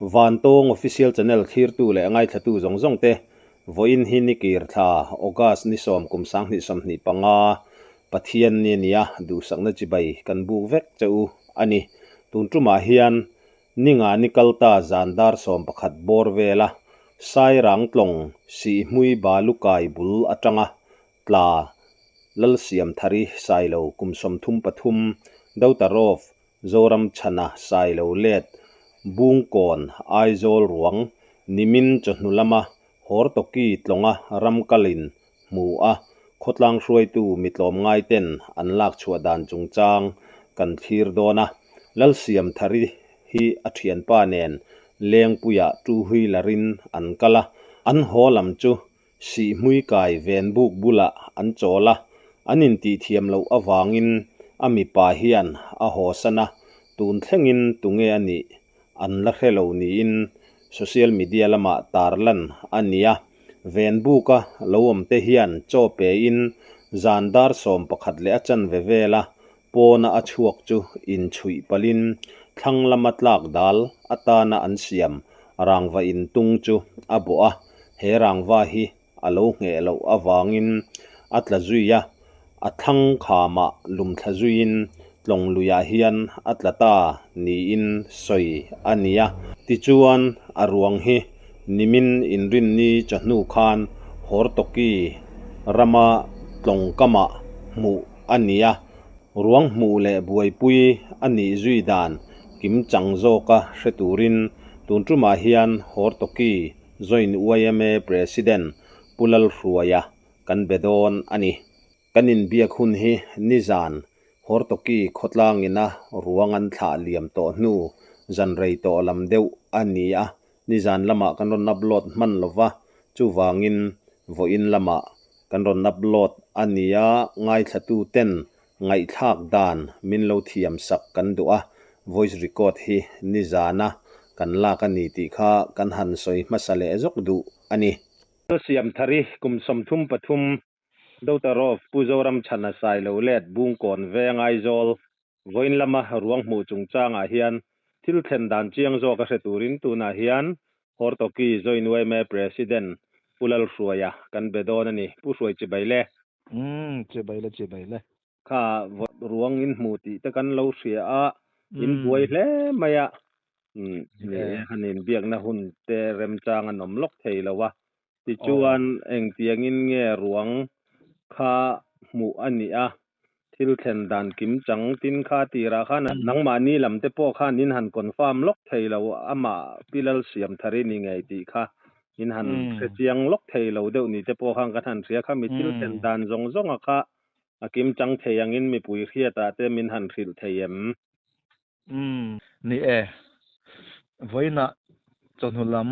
van tong official channel thir tu le ngai thatu zong zong te voin hi ni kir tha august ni som kum sang ni som ni panga pathian ni nia du sakna chi bai kan bu vek cheu ani tun tuma hian ninga nikalta zandar som pakhat bor vela sai rang tlong si hui balukai bul atanga tla lal siam thari sailo kumsom thum pathum dautarov zoram chana sailo let bungkon aizol ruang nimin chahnulama hortoki tlonga ramkalin mu a khotlang hruai tu mitlom ngai ten anlak chhuwa dan chungchang kan thir dona lal siam thari hi athian pa nen leng puya tu hui larin an kala an holam chu si hui kai ven buk bula an chola anin ti thiam lo awangin ami pa hian a hosana tun thlengin tunge ani an la hrelo ni in social media lama tarlan ania ven buka lowom te hian chope in zandar som pakhat le achan vevela pona achuak chu in chui palin thlang lama tlak dal atana an siam rangwa in tung chu aboa he rangwa hi alo nge lo awangin atla zuya athang khama lum thazuin tlong luya hian atlata ni in soi ania tichuan aruang hi nimin inrin ni chahnu khan hortoki rama tlong kama mu ania ruang mu le buai pui ani zui dan kim changzo ka hreturin tuntuma hian hortoki join uayame president pulal hruaya kan bedon ani kanin biak hun hi nizan hortoki khotlangina ruangan thla liam to hnu zanrei to lam deuh ania nizan lama kan ron nablot man lova chuwangin voin lama kan ron nablot ania ngai thatu ten ngai thak dan minlo thiam sak kan du'a voice record hi nizana kan la kan ni ti kha kan han soi masale zok du ani siam thari kum som thum pathum dautarov puzoram chana sai lo let bungkon ve ngai zol voin lama ruang mu chungchanga hian thil thlen dan chiang zo ka hreturin tuna hian hortoki joinway me president pulal hruaya kan bedon ani pu hruai chi baile che baile kha ruang in mu ti te kan lo hria a in buai hle maya ni hanin biak na hun te rem chang anom lok thei lawa ti chuan eng tiangin nge ruang kha mu ani a thil thlen dan kim chang tin kha tira khan nangma ni lam te po khan in han confirm lok thei lo ama pilal siam thari ni ngai ti kha in han chiang lok thei lo deuh ni te po khan kan han thria kha mi thil thlen dan zong zong a kha akim chang theiang in mi pui hriata te min han thril theiem ni voina chonhulam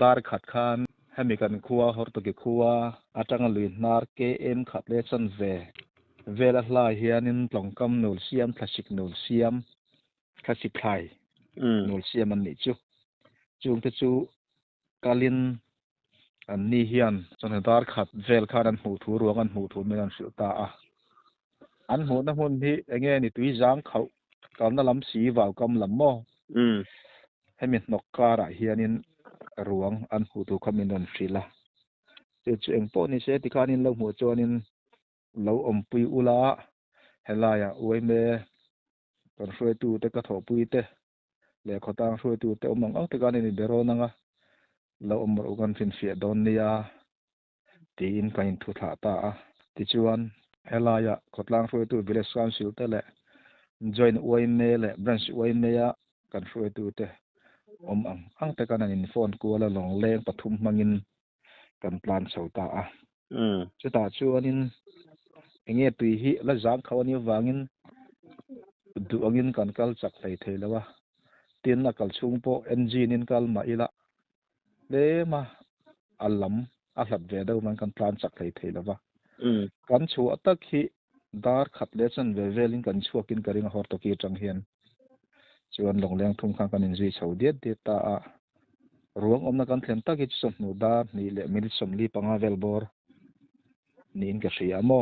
dar khat khan hemikan khuwa hortoki khuwa atanga lui nar ke em khatle chan vela hla hianin tlongkam nul siam thlasik nul siam thlasik thlai nul siam an ni chu chung te chu kalin an ni hian chonhe dar khat vel khan an hmu thu ruang an hmu thu men an hriu ta a an hmu na hun hi enge ni tui jang khau kalna lam si waw kam lam mo hemi nok kara hianin ruang an hmu thu khamin an hrila chu eng po ni se tikanin lo hmu chuanin lo ompui ula helaya uaime kan hruai tu te ka tho pui te le khotang hruai tu te omang ang te kanin bero nanga lo omro kan fin fia don nia tin kain thu tha ta a ti chuan helaya khotlang hruai tu village council te le join uaime le branch uaime ya kan hruai tu te ang te kanin phone kuala long leng pathum mangin kan plan chota a chuta chuanin enge tui hi la jang khawani wangin du angin kan kal chak thei lawa tin na kal chung po engine in kal ma ila le ma alam a hlat ve do man kan plan chak thei lawa kan chu atak hi dar khat le chan ve velin kan chuakin karing hor to ki tang hian chuan long leng thum khan kan in zui chho diet de ta a ruang omna kan thlen tak hi chu nu da ni le mil somli panga vel bor nin ka hria mo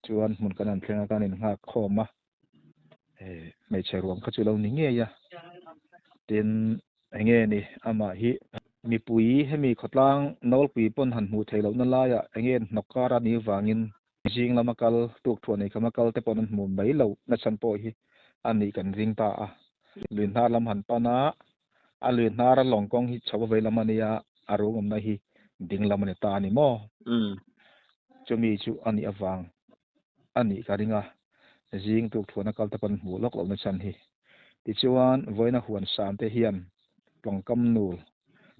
chuan mun kan an thlenga kan in nga khoma mei che ruang kha chu lo ni nge ya tin enge ni ama hi mi pui hemi khotlang nol pui pon han mu thelo na la ya enge nokara ni wangin jing lamakal tuk thuani kamakal te pon mu mai lo na chan po hi ani kan ring ta a lin na lam han pa na a lin na ra long kong hi chawa ve lamania arungom na hi ding lamani ta ni mo chumi chu ani awang ani karinga jing tuk thuana kal te pon mu lok lo na chan hi ti chuan voina huan sam te hian plongkam nul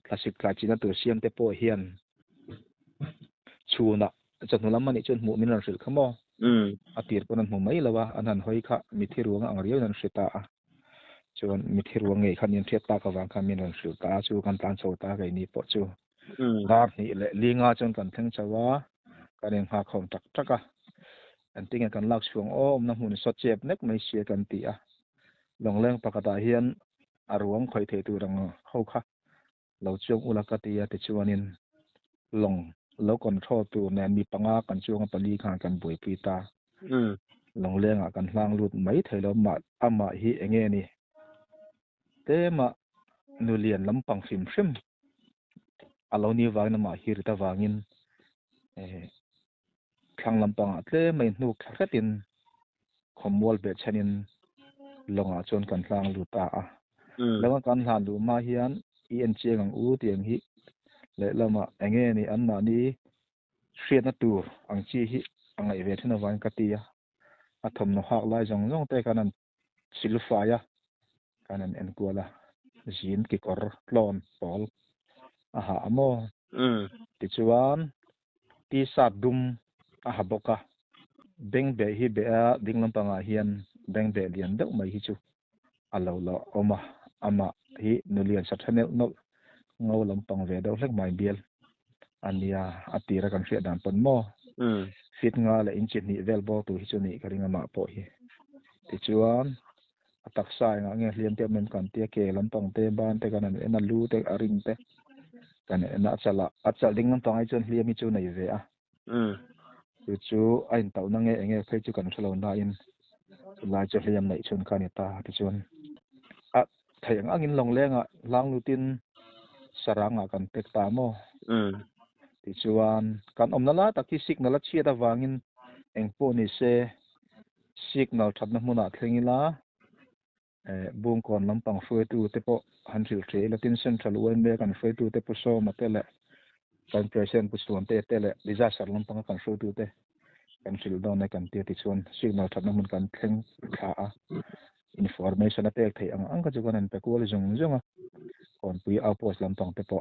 classic klachina tur siam te po hian chuna chanu lamani chun mu min ral khamo atir ponan mu mai lawa anan hoi kha mithiruanga angriu nan sita a chuan mithiruang ngei khan in thiat ta ka wang kha min ran sil ta chu kan tan so ta kai ni po chu dar ni le linga chon kan theng chawa kanen ha khom tak taka anting kan lak chuang om na mun so chep nek mai sia kan ti a longleng pakata hian aruang khoi the tu rang ho kha lo chung ulaka ti ya ti chuanin long lo control tu nen mi panga kan chuang pali khan kan boi pi ta long lenga kan hlang lut mai thailo ma ama hi enge ni te ma nulian lampang sim sim alo ni wang ma hir ta wangin thlang lampang tle mai nu khatin khomwal be chanin longa chon kan hlang lut ta a lawa kan hlan lu ma hian en chengang u tiang hi le lama enge ni an na ni hriat na tur ang chi hi angai ve thina wang katia athom no hak lai jong jong te kanan silfaya kanan en kuala jin ki kor tlon pol aha amo ti chuan ti sa dum aha boka beng be hi be a ding lampanga hian beng be lian deuh mai hi chu alo lo oma ama hi nulian sathanel no ngau lampang ve deuh hlek mai bial ania atira kan hriat dan pon mo fit nga le in chin ni vel bo tu hi chu ni karinga ma po hi ti chuan atak sai nga nge hliam te men kan te ke lampang te ban te kan en lu te aring te kan en achal ding lampang ai chon hliam hi chu nei ve a chu ain tau na nge enge phei chu kan thlo na in lai chu hliam nei chun kan ta ti chuan a thayang angin long lenga lang lutin saranga kan tek ta mo ti chuan kan omna la taki signal a chia da wangin engpo ni se signal thatna hmuna thlengila bung kon lampang foi tu te po hanril tre latin central wen me kan foi tu te po so ma tele kan present pu suan te tele disaster lampang kan foi tu te kan sil don ne kan te ti chuan signal thatna mun kan thleng kha a information a tek thei ang ka chu kan an pe ko le jong jong a kon pui a post lampang te po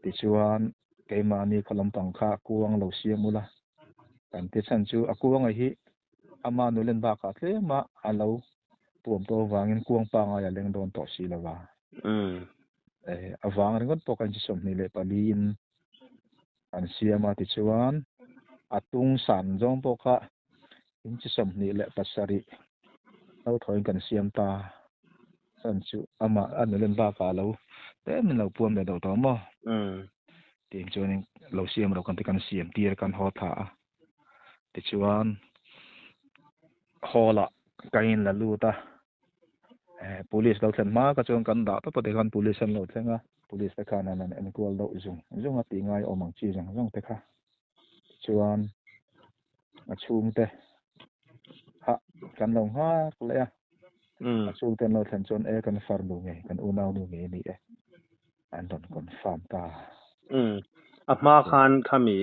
ti chuan keima ni khalampang kha kuang lo siamula kan te chan chu akuang a hi ama nulen ba ka tle ma alo puam to wangin kuang pa nga ya leng don to si lawa awang ringot po kan chi som ni le palin an siama ti chuan atung san jong po kha in chi som ni le pasari lo thoin kan siam ta san chu ama anulen ba ka lo te min lo puam le do to mo tiang chuan lo siam ro kan te kan siam tir kan ho tha ti chuan hola kain la luta police lo thlen ma ka chuan kan da to te kan police an lo thlenga police te khan an en kual do zung a ti ngai omang chi jong te kha chuan a chung te ha kan lo ha le a chung te lo thlen chuan kan far lu nge kan unau nu nge ni an don confirm ta a ma khan khami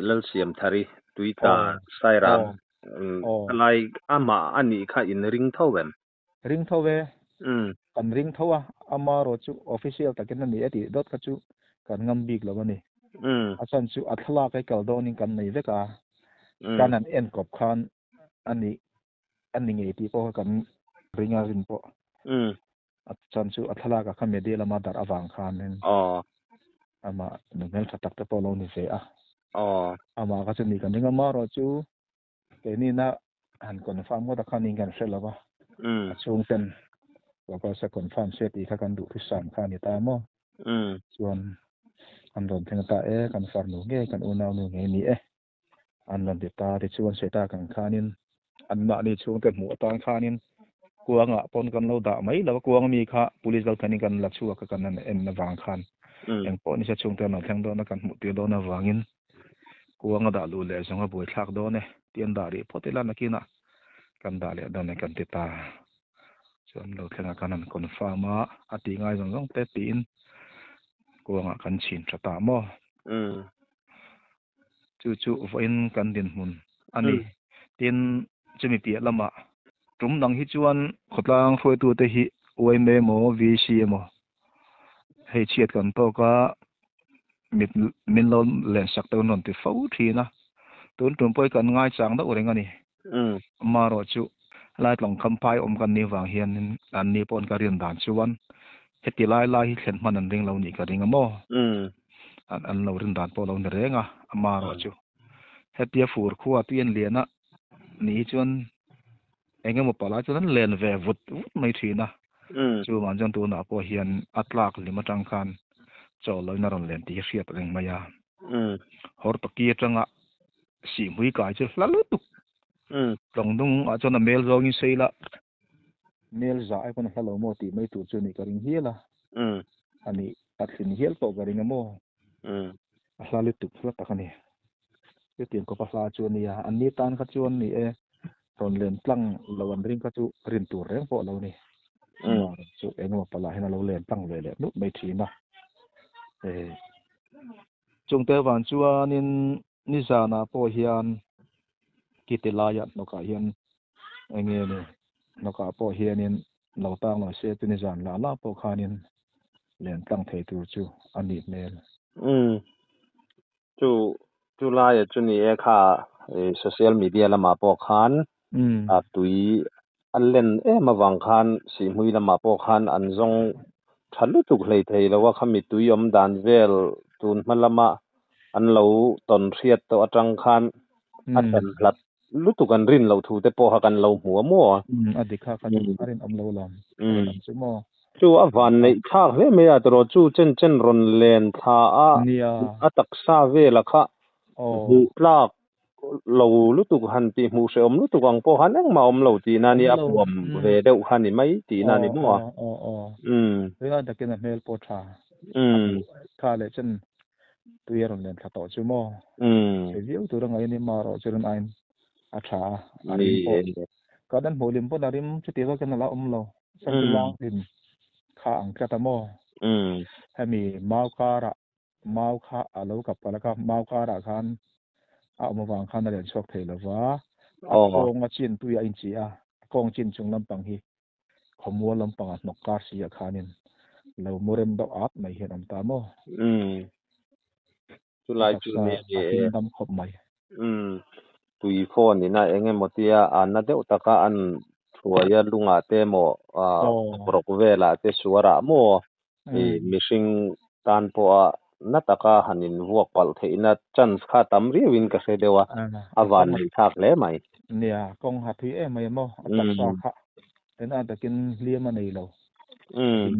lal siam thari tuita sairam alai ama ani kha in ring thowen ring thowe kan ring thowa ama ro chu official takin ni ati dot ka chu kan ngam bik lo ni asan chu athla kai kal do ning kan nei veka kan an en kop khan ani ngei ti po kan ringa rin po chan chu athla ka kha mede lama dar awang khan nen ama numel thatak te po lo ni ve a ama ka chu ni kan ringa ma ro chu ke ni na han confirm ko ta khan ning kan selawa chung ten ko sa confirm se ti kha kan du thu sam kha ni ta mo chuan an don theng ta kan far nu nge kan unau nu nge ni an don ta ti chuan se ta kan khanin an ma ni chung te mu ta khanin kuanga pon kan lo da mai lo kuanga mi kha police dal thani kan la chuwa ka kan en na wang khan eng pon ni sa chung te na thang do na kan mu ti do na wangin kuanga da lu le zonga boi thak do ne tian da ri photela na kina kan da le da ne kan ti ta chon lo thenga kan an confirm a ati ngai zong zong te tin kuanga kan chin thata mo chu voin kan din mun ani tin chumi pi lama tum dang hi chuan khotlang foi tu te hi oi me mo vc mo hei chiat kan to ka min lo len sak to non ti fo thi na tun tum poi kan ngai chang da ureng ani ma ro chu lai tlong kham pai om kan ni wang hian an ni pon ka rian dan chuan heti lai hi thlen man an ring lo ni ka ring mo an lo rin dan po lo ni renga ma ro chu hetia fur khuwa tien liana ni chuan engem mo pala chuan len ve vut mai thina chu man jan tu na po hian atlak lima tang khan chaw lo na ron len ti hriat reng maya hor to ki atanga si hui kai chu hlalu tu tong dung a chona mel zo ni seila mel za ai kon halo mo ti mai tu chu ni ka ring hiela ani athin hiel to ka ring mo a hlalu tu hla takani cái tiền có phát chu ni à anh ni tan khát chuan ni e còn lên tăng lâu anh ring khát chu rin tu reng po lâu ni chu em mà pala hena lâu lên tăng về lệ nút mấy thi na chung te van chuan in ni za na po hian kitilaya no ka hian enge ni no ka po hian in lâu tang lo se tu ni zan la po khanin lên tăng thei tu chu ani mel chu lai chu ni e kha social media lama po khan a tui an len ma wang khan si hui lama po khan an zong thalu tu hlei thei lo wa khami tui om dan vel tun hmalama an lo ton riat to atang khan atan hlat lu tu kan rin lo thu te po ha kan lo hmu mo adikha kan arin om lo lam chu mo chu avan nei thak le me a tro chu chen ron len tha a atak sa ve la kha bu plak lo lu tu han ti mu se om lu tu gang po han ang ma om lo ti na ni a puam ve deuh khan ni mai ti na ni mo ria da ken mel po tha kha le chen tu yeron len tha to chu mo se viu tu rang ai ni ma ro chen ain a tha arin po ka dan holim po darim chu ti ro ken la om lo sang ti lang din kha ang ka ta mo ha mi mau kha a lo kap la ka mau kha ra khan a mo wang khan len chok thei lo wa a kong a chin tu ya in chi a kong chin chung lam pang hi khomwa lam pang a nok ka si a khanin lo morem do ap mai hian am ta mo chu lai chu ni e dam khop mai tui phone ni na enge motia an na deuh taka an thuaya lunga te mo prok vela te suara mo mishing tan po a na taka hanin vuak pal theina chance kha tam riwin ka se dewa awan ni thak le mai nia kong hathui e mai mo ataksa kha tena takin liama nei lo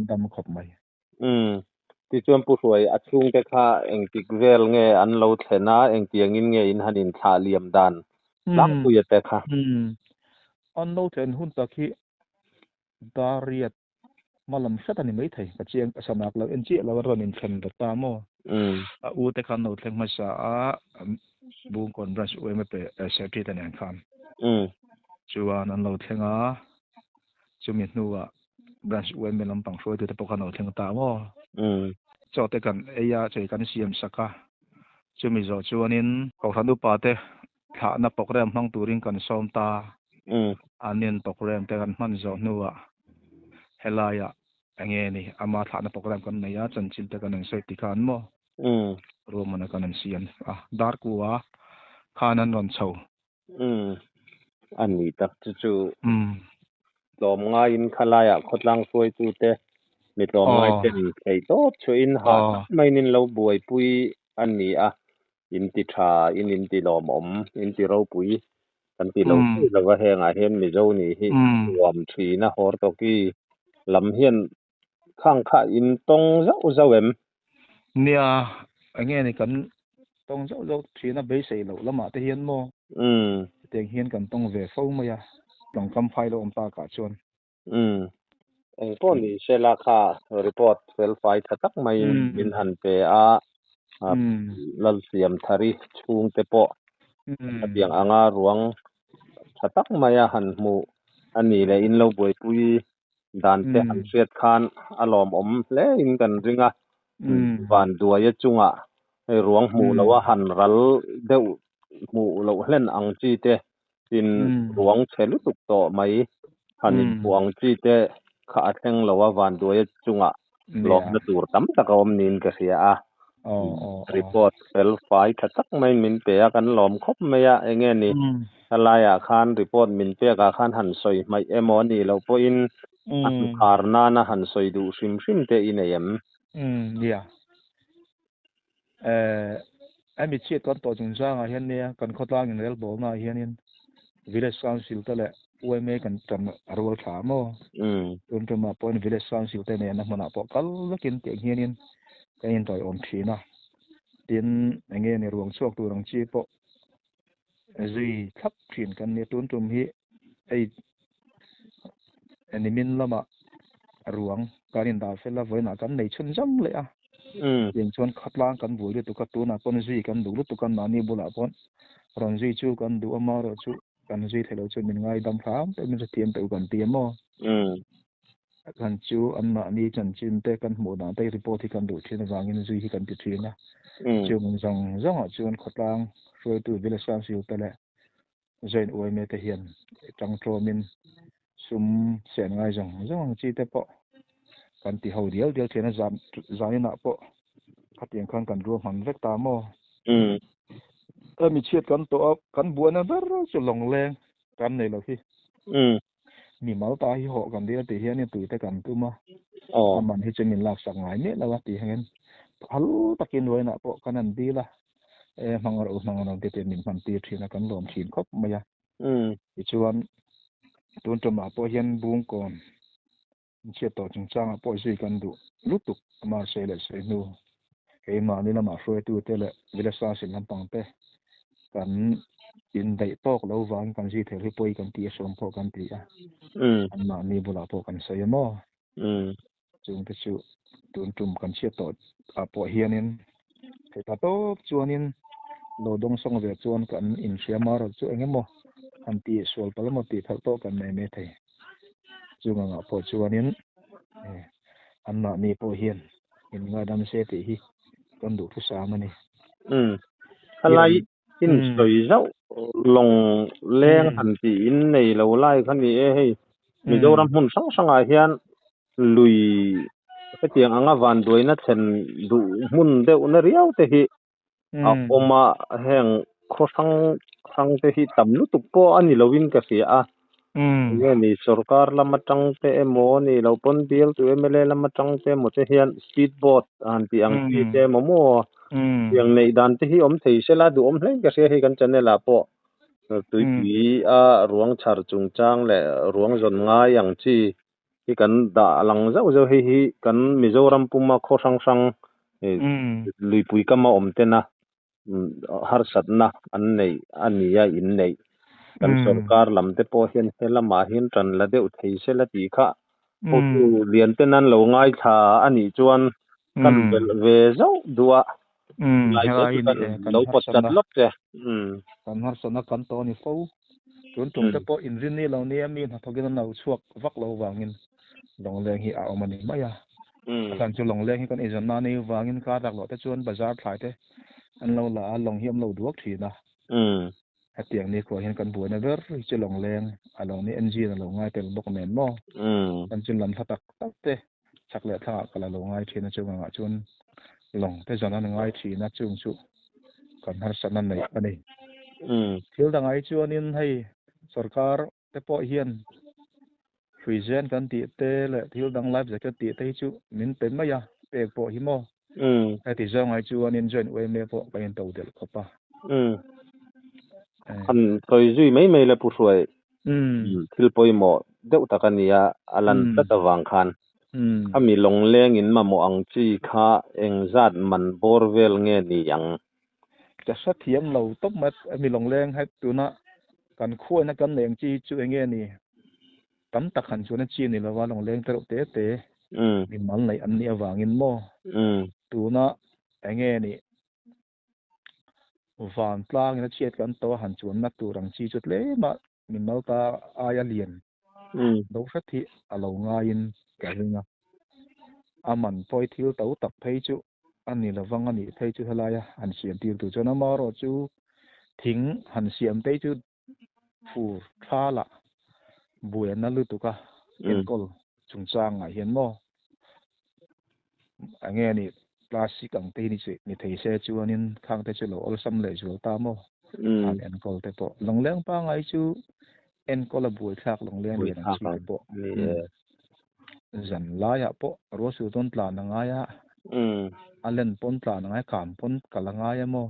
dam khop mai ti chuan pu hruai a chung te kha eng tik vel nge an lo thlena eng tiangin nge in hanin thla liam dan lang tu ya te kha an lo thlen hun takhi dariat malam satani mai thei ka chiang sanak lo en chi lo ron in thlen ta mo a u te khan no thleng ma sa a bung kon brush we me pe secretary tan an khan chuan an lo thlenga chumi hnuwa brush we me lam pang hroi te pokhan no thleng ta mo cho te kan eya chei kan siam saka chumi zo chuanin ko thanu pa te thla na program hmang turin kan som ta anin program te kan man zo hnuwa helaya ange ni ama thla na program kan neya chanchin te kan sei ti khan mo romana kan sian dar kuwa khanan ron chho ani tak chu lom nga in khalaya khotlang soi tu te mi lom ngai ten thei to chu in ha mai nin lo buai pui ani a in ti tha in ti lom om in ti ro pui kan ti lo lo wa henga hen mi zo ni hi wam thi na hor to ki lam hian khang kha in tong zau em nia ange ni kan tong zau thi na be sei lo lama te hian mo teng hian kan tong ve fo ma ya long kam phai lo om ta ka chon Eng pawh nih Sheila kha report felfai tha tak mai min han pe a lalsiam thari chhung te pawh tiang anga ruang tha tak mai a han hmu ani le in lo buaipui dan te han hriat khan a lawm om hle in kan ringa van duai chunga hei ruang hmu lo a han ral deuh hmu lo hlen ang chi te in ruang thelu tuk to mai hanin buang chi te kha a thleng lo a van duai chunga lawm na tur tam tak a awm niin ka hria a report fel fai tha tak mai min pe a kan lawm khop mai a enge ni alaya khan report min pe ka khan han soi mai emo ni lo po in an kharna na han soi du hrim hrim te in em yeah em bị chết con tổ chúng ta ngày hôm nay cần khó tăng những bố mà hiện nay village council tới lệ uai mấy cần trầm rural thảm mô tuần trầm mà point village council tới này nó mà bỏ cál nó kiến tiếng hiện nay cái hiện tại ổn khí na tiền anh nghe này ruộng suộc tu đồng chi bộ gì thấp chuyển cần này tuần trầm hi ai anh mình là mà ruộng cái hiện tại phải là với nó cần này chân rắm lệ à yang chuan khatlang kan bul ri tu ka tu na pon zui kan du lu tu kan mani bula pon ron zui chu kan du ama ro chu kan zui thelo chu min ngai dam pham te min tiam pe kan tiam mo kan chu an na ni chan chin te kan mu na te report hi kan du thin wangin zui hi kan ti thin na chu mun zong zong a chuan khatlang roi tu village council te le zain oi me te hian tang tro min sum sen ngai zong zong chi te po kan ti ho dial dial thena zam na po khatiang khan kan ru man vek ta mo mi chiat kan to kan buana ber chu long leng kan nei lo hi mi mal ta hi ho kan dia ti hian ni tu te kan tu ma man hi chemin lak sak ngai ne la ti hangen hal takin roi na po kan an di la mangor de te min man ti thina kan lom thin khop ma ya chuan tun to ma po hian bung kon chiat to chung chang po zui kan du lutuk ma se le se nu ke ma ni la ma froi tu te le village sa sin lam pang te kan in dai tok lo wang kan ji the ri poi kan ti som po kan ti a an ma ni bula po kan se mo chung te chu tun tum kan chiat to a po hianin ke ta to chuanin lo dong song ve chuan kan in siama ro chu engemo an ti sol pal mo ti thal to kan nei me thei chunga nga po chuanin an ma ni po hian in nga dam se ti hi kan du thu sa mani halai in soi zau long leng han ti in nei lo lai khan ni e hei mi zoram hun sang sanga hian lui cái tiếng anga van đuôi nó chen du mun deuh na riau te hi a oma heng kho sang te hi tam lu tuk po ani lovin ka sia a nge ni sarkar lama tang te emo ni lo pon bial tu MLA lama tang te mo te hian speedboat an ti ang ti te mo yang nei dan te hi om thei sela du om hleng ka sia hi kan chanela po tui a ruang char chung chang le ruang zon nga yang chi hi kan da lang zau zau hi kan Mizoram puma kho sang lui pui kama om te na har sat na an nei ania in nei kan sarkar lam te po hian helama hian tran la deuh thei se la ti kha o tu lian te nan lo ngai tha ani chuan kan ve zau duwa lai te kan lo pot chat lop te kan har sana kan to ni fo tun tum te po in rin ni lo ni ami na thogin na chuak vak lo wangin long leng hi a omani maya kan chu long leng hi kan izan na ni wangin ka dak lo te chuan bazar thlai te an lo la long hiam lo duak thina hatiang ni ko hian kan buana ber chu long leng a long ni NG na lo ngai tel bok men mo kan chu lam thatak tak te chak le tha kala lo ngai thina chu nga chuan long te zana ngai thina chung chu kan har sana nei ani thil dangai chuanin hei sarkar te po hian freezen kan ti te le thil dang life jacket ti te chu min pen maya pek po hi mo ti zong ai chuanin join we me po kan to del khopa han toi zui mai la pu hruai thil poi mo deuh takania alan tatawang khan ami long leng in ma mo ang chi kha engzat man borvel nge ni yang cha sa thiam lo top mat ami long leng hai tu na kan khoi na kan leng chi chu nge ni tam tak han chuan chi ni lawa long leng tero te te mi mal nei an ni awangin mo tuna enge ni van tlang ina chiat kan to han chuan na turang chi chut le ma mi mal ta aya lian do hrathi alo nga in ka ringa aman poi thil to tak phei chu ani lawang ani thei chu halaya an siam tir tu chona ma ro chu thing han siam te chu phur thala buya na lu tuka enkol chungchang a hian mo ange ni plastic ang te ni che ni thei se chu anin khang te chu lo ol sam le chu ta mo an enkol te po long leng pa ngai chu enkol a bui thak long leng ni na chi te po zan la ya po ro su ton tla na nga ya alen pon tla na nga kam pon kala nga ya mo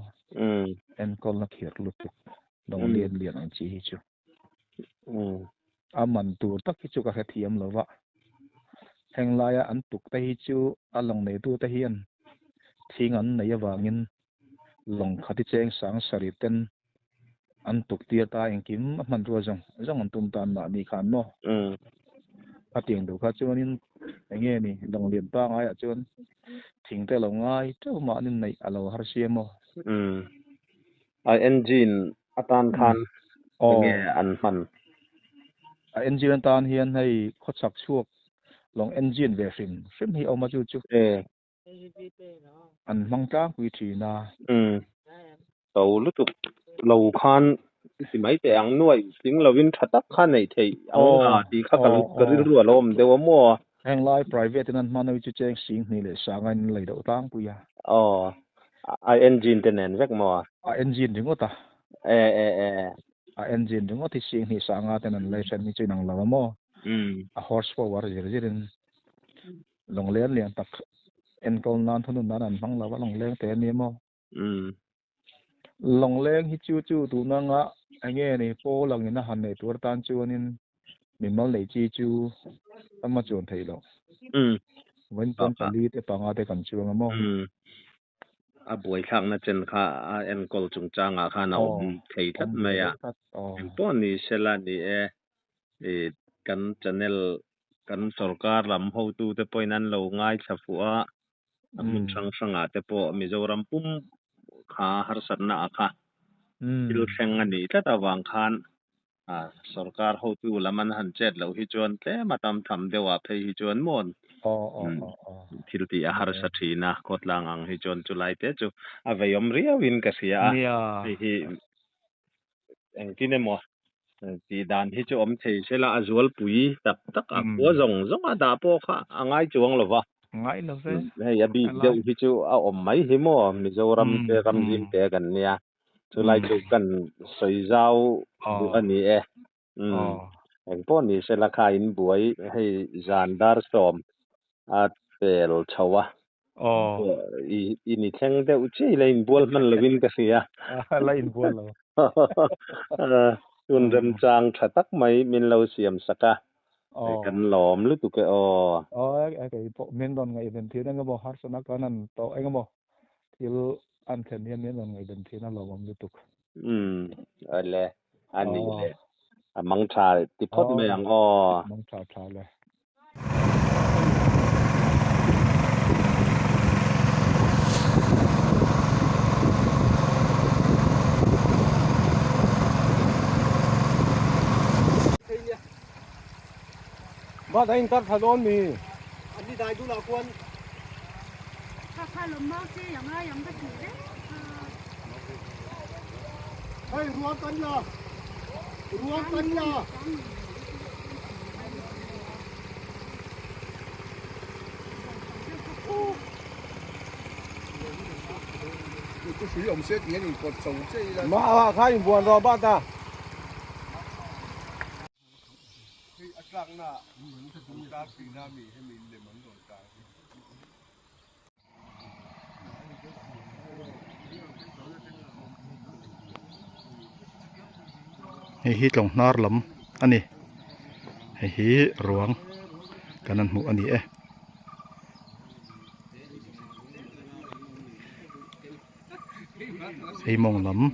enkol na khir lu tu long lien lian ang chi hi chu aman tur tak hi chu ka thiam lova heng laya an tuk te hi chu along nei tu te hian thing an nei awangin long khati cheng sang sari ten an tuk tia ta engkim man ro jong an tum tan ma ni khan mo ating du kha chuanin enge ni long lien pa ngai a chuan thing te lo ngai to ma nin nei alo har siam mo a engine atan khan nge an man a engine tan hian hei khochak chuak long engine ve hrim hi oma chu an mang tang pui thina to lutuk lo khan si mai te ang nuai sing lovin thatak khan nei thei anga ti kha karil ru alom dewa mo heng lai private nan manoi chu cheng sing ni le sangan lei do tang puya a engine ten en vek mo a engine ringota a engine ringoti sing ni sanga ten an lei sen ni chu nang lawa mo a horsepower zirin long len lian tak enkol nan thonu nan an mang lawa long leng te ni mo long leng hi chu tu na nga ange ni po lang ina han nei tur tan chu anin mi mal nei chi chu ama chon thei lo wen pon pali te panga te kan chu nga mo a buai thak na chen kha a enkol chungchang a kha na thei that mai a pon ni sela ni e kan channel kan sarkar lam ho tu te poinan lo ngai thafua amun sang te po mizoram pum kha har satna akha il theng ani tata wang khan sarkar ho tu laman han chet lo hi chuan tle matam tham dewa phei hi chuan mon thil ti a har sathina khotlang ang hi chuan chulai te chu a veiom ria win ka sia hi engkine mo ti dan hi chu om thei sela azul pui tak a po zong a da po kha angai chuang lova ngai lo ve hei a bi deuh hi chu a om mai hi mo mizoram te ramjim te kan nia chulai chu kan soizau du ani eng pon ni sela kha in buai hei zandar som a pel chawa ini theng deuh chi lein bual man lovin ka sia lein bual lo tun rem chang thatak mai min lo siam saka kan lom lu tu ke cái bộ miền đông ngày đến thiên anh bộ hát sơn cái nan to anh bộ til an thiên nhiên miền đông ngày đến thiên anh lom lu tuk ale ani le amang tha ti phot me ang mang tha le ba thấy tắt thật ôn mì anh đi đại du là quân Kakak lemah sih yang kecil deh. hey ruangkan ya cái sử dụng xe kia thì còn sống chơi là mà khai buồn rồi ba ta cái răng nè mình sẽ cũng ra phi nam mình hay mình để mình rồi cả hi tlong nar lam ani hi ruang kanan mu ani hi mong lam